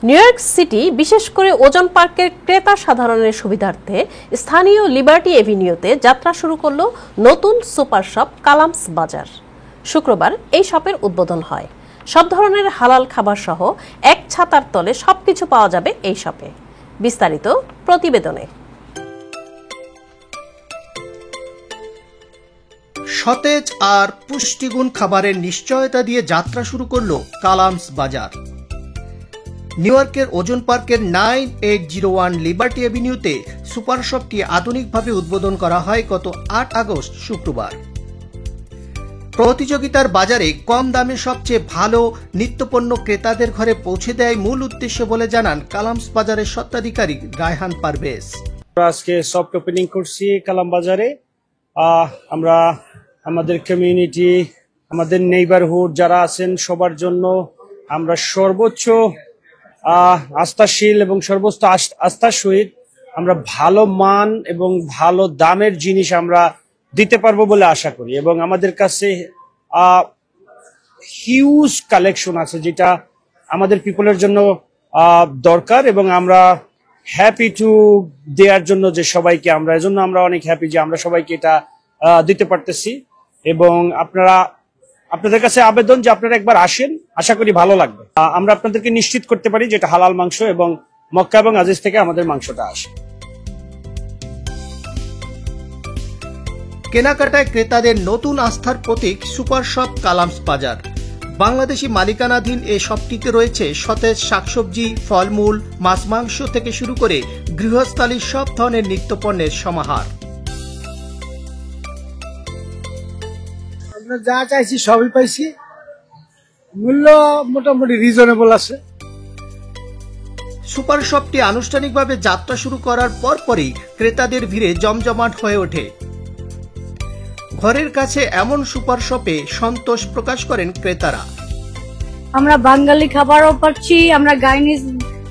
New York city বিশেষ করে ওজন পার্কের ক্রেতা সাধারণের সুবিধার্থে স্থানীয় লিবার্টি এভিনিউতে যাত্রা শুরু করল নতুন সুপার শপ কালামস বাজার। শুক্রবার এই শপের উদ্বোধন হয়। সব ধরনের হালাল খাবার সহ এক ছাতার তলে সবকিছু পাওয়া যাবে এই শপে। বিস্তারিত প্রতিবেদনে। সতেজ আর পুষ্টিগুণ খাবারের নিশ্চয়তা দিয়ে যাত্রা শুরু করলো কালামস বাজার। নিউ ইয়র্কের ওজন পার্কের 9801 লিবার্টি এভিনিউতে সুপার শপটি আধুনিকভাবে উদ্বোধন করা হয় গত 8 আগস্ট শুক্রবার। প্রতিযোগিতার বাজারে কম দামে সবচেয়ে ভালো নিত্যপণ্য ক্রেতাদের ঘরে পৌঁছে দেয় মূল উদ্দেশ্য বলে জানান কালামস বাজারের স্বত্বাধিকারী রায়হান পারভেজ। আজকে সফট ওপেনিং করছি কালাম বাজারে। আমরা আমাদের কমিউনিটি, আমাদের নেইবারহুড যারা আছেন সবার জন্য আমরা সর্বোচ্চ আস্থাশীল এবং সর্বোচ্চ আস্থার সহিত আমরা ভালো মান এবং ভালো দামের জিনিস আমরা দিতে পারবো বলে আশা করি। এবং আমাদের কাছে হিউজ কালেকশন আছে যেটা আমাদের পিপলের জন্য দরকার, এবং আমরা হ্যাপি টু দেওয়ার জন্য যে সবাইকে আমরা এজন্য আমরা অনেক হ্যাপি যে আমরা সবাইকে এটা দিতে পারতেছি। এবং আপনাদের কাছে আবেদন যে আপনারা একবার আসেন, আশা করি ভালো লাগবে। আমরা আপনাদেরকে নিশ্চিত করতে পারি যেটা হালাল মাংস এবং মক্কা এবং আজিজ থেকে আমাদের মাংসটা আসে। কেনাকাটায় ক্রেতাদের নতুন আস্থার প্রতীক সুপার শপ কালামস বাজার। বাংলাদেশি মালিকানাধীন এই শপটিতে রয়েছে সতেজ শাকসবজি, ফলমূল, মাছ মাংস থেকে শুরু করে গৃহস্থালির সব ধরনের নিত্যপণ্যের সমাহার। আমরা যা চাইছি সবই পাইছি, মূল্য মোটামুটি রিজনেবল আছে। সুপার শপটি আনুষ্ঠানিকভাবে যাত্রা শুরু করার পরপরই ক্রেতাদের ভিড়ে জমজমাট হয়ে ওঠে। ঘরের কাছে এমন সুপার শপে সন্তোষ প্রকাশ করেন ক্রেতারা। আমরা বাঙালি খাবারও পাচ্ছি, আমরা গাইনিজ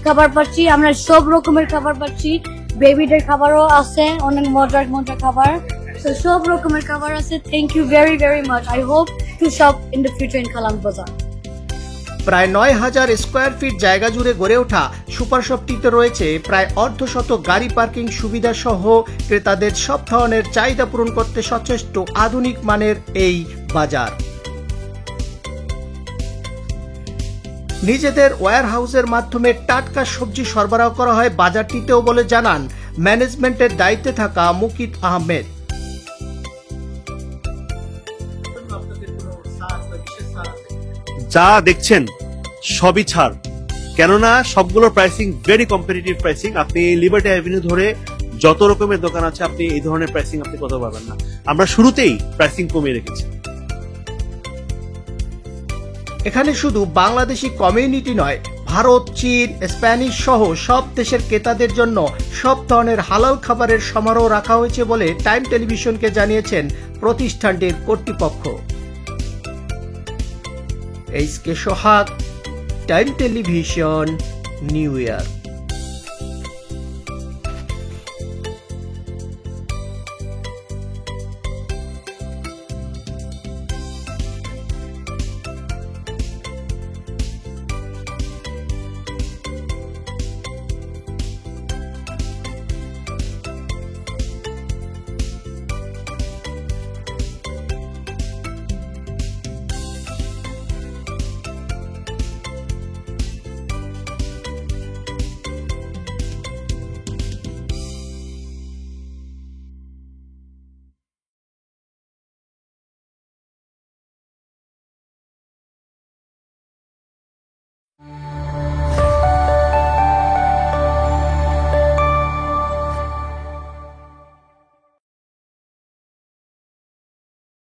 খাবার পাচ্ছি, আমরা সব রকমের খাবার পাচ্ছি। বেবিদের খাবারও আছে, অনেক মজার মজার খাবার, সব রকমের খাবার আছে। Thank you very very much. I hope to shop in the future in Kalam's Bazar. প্রায় 9000 স্কোয়ার ফিট জায়গা জুড়ে গড়ে ওঠা সুপার শপটিতে রয়েছে প্রায় অর্ধশত গাড়ি পার্কিং সুবিধা সহ ক্রেতাদের সব ধরনের চাহিদা পূরণ করতে সচেষ্ট আধুনিক মানের এই বাজার। নিজেদের ওয়্যার হাউসের মাধ্যমে টাটকা সবজি সরবরাহ করা হয় বাজারটিতেও বলে জানান ম্যানেজমেন্টের দায়িত্বে থাকা মুকিত আহমেদ। যা দেখছেন সবই ছাড়, কেননা সবগুলোর প্রাইসিং ভেরি কম্পিটিটিভ প্রাইসিং। আপনি লিবার্টি অ্যাভিনিউ ধরে যত রকমের দোকান আছে আপনি এই ধরনের প্রাইসিং আপনি করতে পারবেন না। আমরা শুরুতেই প্রাইসিং কমিয়ে রেখেছি। এখানে শুধু বাংলাদেশি কমিউনিটি নয়, ভারত, চীন, স্প্যানিশ সহ সব দেশের ক্রেতাদের জন্য সব ধরনের হালাল খাবারের সমারোহ রাখা হয়েছে বলে টাইম টেলিভিশনকে জানিয়েছেন প্রতিষ্ঠানটির কর্তৃপক্ষ। এইচ কে সোহাগ, টাইম টেলিভিশন, নিউ ইয়র্ক।